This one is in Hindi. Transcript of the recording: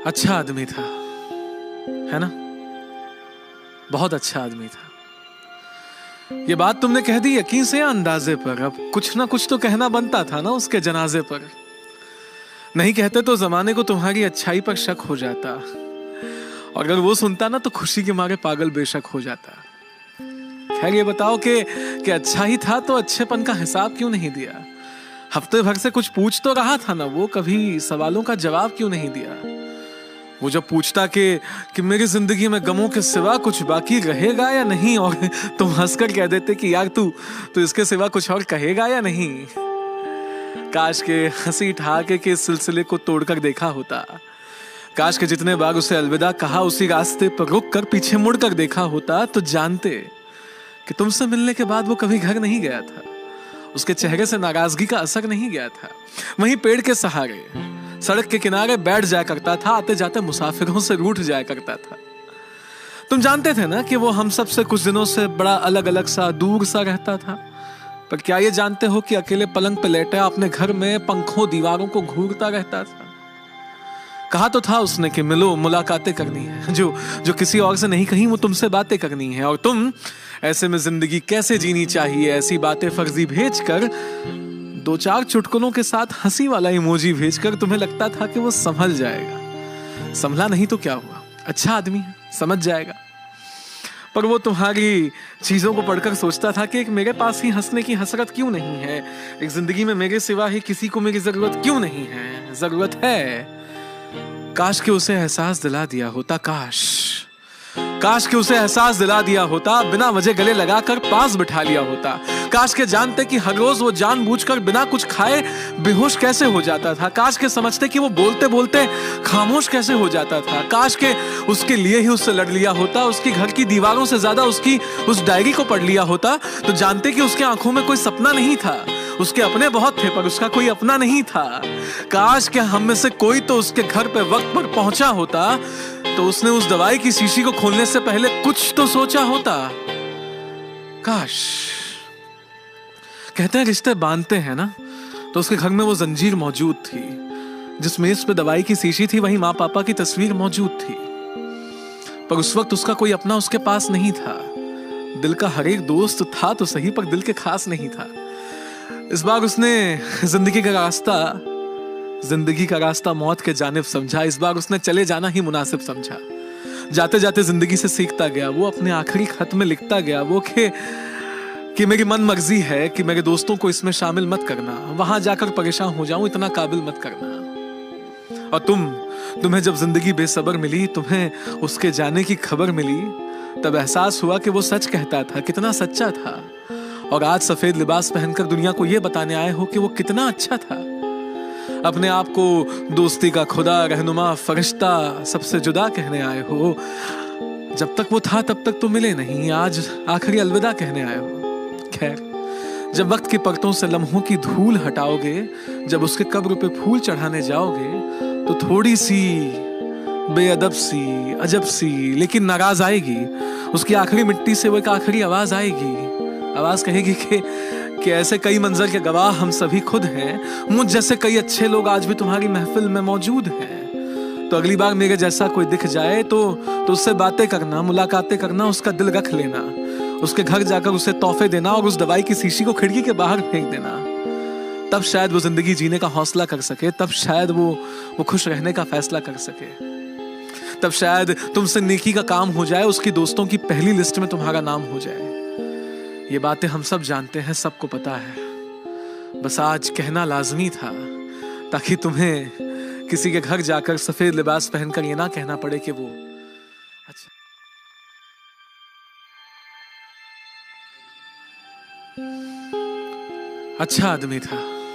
अच्छा आदमी था, है ना? बहुत अच्छा आदमी था। ये बात तुमने कह दी यकीन से या अंदाजे पर? अब कुछ ना कुछ तो कहना बनता था ना उसके जनाजे पर। नहीं कहते तो जमाने को तुम्हारी अच्छाई पर शक हो जाता, और अगर वो सुनता ना तो खुशी के मारे पागल बेशक हो जाता। खैर ये बताओ कि अच्छा ही था तो अच्छेपन का हिसाब क्यों नहीं दिया? हफ्ते भर से कुछ पूछ तो रहा था ना वो, कभी सवालों का जवाब क्यों नहीं दिया? वो जब पूछता कि मेरी जिंदगी में गमों के सिवा कुछ बाकी रहेगा या नहीं, और तुम हंसकर कह देते कि यार तू इसके सिवा कुछ और कहेगा या नहीं। काश के हंसी ठहाके के इस सिलसिले को तोड़कर देखा होता। काश के जितने बार उसे अलविदा कहा उसी रास्ते पर रुक कर पीछे मुड़कर देखा होता तो जानते कि तुमसे मिलने के बाद वो कभी घर नहीं गया था। उसके चेहरे से नाराजगी का असर नहीं गया था। वहीं पेड़ के सहारे सड़क के किनारे बैठ जाया करता था, आते जाते मुसाफिरों से रूठ जाया करता था। तुम जानते थे ना कि वो हम सब से कुछ दिनों से बड़ा अलग अलग सा, दूर सा रहता था। पर क्या ये जानते हो कि अकेले पलंग पे लेटा अपने घर में पंखों दीवारों को घूरता रहता था? कहा तो था उसने कि मिलो, मुलाकातें करनी है, जो किसी और से नहीं कहीं वो तुमसे बातें करनी है। और तुम ऐसे में जिंदगी कैसे जीनी चाहिए ऐसी बातें फर्जी भेजकर, दो चार चुटकुलों के साथ हंसी वाला इमोजी भेजकर तुम्हें लगता था कि वो संभल जाएगा। संभला नहीं तो क्या हुआ, अच्छा आदमी है, समझ जाएगा। पर वो तुम्हारी चीजों को पढ़कर सोचता था कि एक मेरे पास ही हंसने की हसरत क्यों नहीं है, एक जिंदगी में मेरे सिवा ही किसी को मेरी जरूरत क्यों नहीं है? जरूरत है। काश के उसे एहसास दिला दिया होता, काश के उसे एहसास दिला दिया होता, बिना वजह गले लगाकर पास बिठा लिया होता। काश के जानते कि हर रोज वो जानबूझकर बिना कुछ खाए बेहोश कैसे हो जाता था। काश के समझते कि वो बोलते बोलते खामोश कैसे हो जाता था। काश के उसके लिए ही उससे लड़ लिया होता, उसकी घर की दीवारों से ज्यादा उसकी उस डायरी को पढ़ लिया होता तो जानते कि उसके आंखों में कोई सपना नहीं था। उसके अपने बहुत थे पर उसका कोई अपना नहीं था। काश के हम में से कोई तो उसके घर पे वक्त पर पहुंचा होता तो उसने उस दवाई की शीशी को खोलने से पहले कुछ तो सोचा होता। काश। कहते हैं रिश्ते बांधते हैं ना, तो उसके घर में वो जंजीर मौजूद थी। जिस मेज पे दवाई की शीशी थी वहीं माँ पापा की तस्वीर मौजूद थी। पर उस वक्त उसका कोई अपना उसके पास नहीं था। दिल का हर एक दोस्त था तो सही, पर दिल के खास नहीं था। इस बार उसने जिंदगी का रास्ता मौत के जानिब समझा। इस बार उसने चले जाना ही मुनासिब समझा। जाते जाते जिंदगी से सीखता गया वो, अपने आखिरी खत में लिखता गया वो कि मेरी मन मर्जी है कि मेरे दोस्तों को इसमें शामिल मत करना, वहां जाकर परेशान हो जाऊं, इतना काबिल मत करना। और तुम्हें जब जिंदगी बेसब्र मिली, तुम्हें उसके जाने की खबर मिली, तब एहसास हुआ कि वो सच कहता था, कितना सच्चा था। और आज सफेद लिबास पहनकर दुनिया को यह बताने आए हो कि वो कितना अच्छा था। अपने आप को दोस्ती का खुदा, रहनुमा, फरिश्ता सबसे जुदा कहने आए हो। जब तक वो था तब तक तो मिले नहीं, आज आखिरी अलविदा कहने आए हो। खैर, जब वक्त की परतों से लम्हों की धूल हटाओगे, जब उसके कब्र पे फूल चढ़ाने जाओगे, तो थोड़ी सी बेअदब सी, अजब सी लेकिन नाराज आएगी। उसकी आखिरी मिट्टी से वो एक आखिरी आवाज आएगी। आवाज कहेगी कि ऐसे कई मंजर के गवाह हम सभी खुद हैं। मुझ जैसे कई अच्छे लोग आज भी तुम्हारी महफिल में मौजूद हैं। तो अगली बार मेरे जैसा कोई दिख जाए तो उससे बातें करना, मुलाकातें करना, उसका दिल रख लेना, उसके घर जाकर उसे तोहफे देना और उस दवाई की शीशी को खिड़की के बाहर फेंक देना। तब शायद वो जिंदगी जीने का हौसला कर सके, तब शायद वो खुश रहने का फैसला कर सके, तब शायद तुमसे नेकी का काम हो जाए, उसकी दोस्तों की पहली लिस्ट में तुम्हारा नाम हो जाए। ये बातें हम सब जानते हैं, सबको पता है। बस आज कहना लाजमी था ताकि तुम्हें किसी के घर जाकर सफेद लिबास पहनकर ये ना कहना पड़े कि वो अच्छा आदमी था।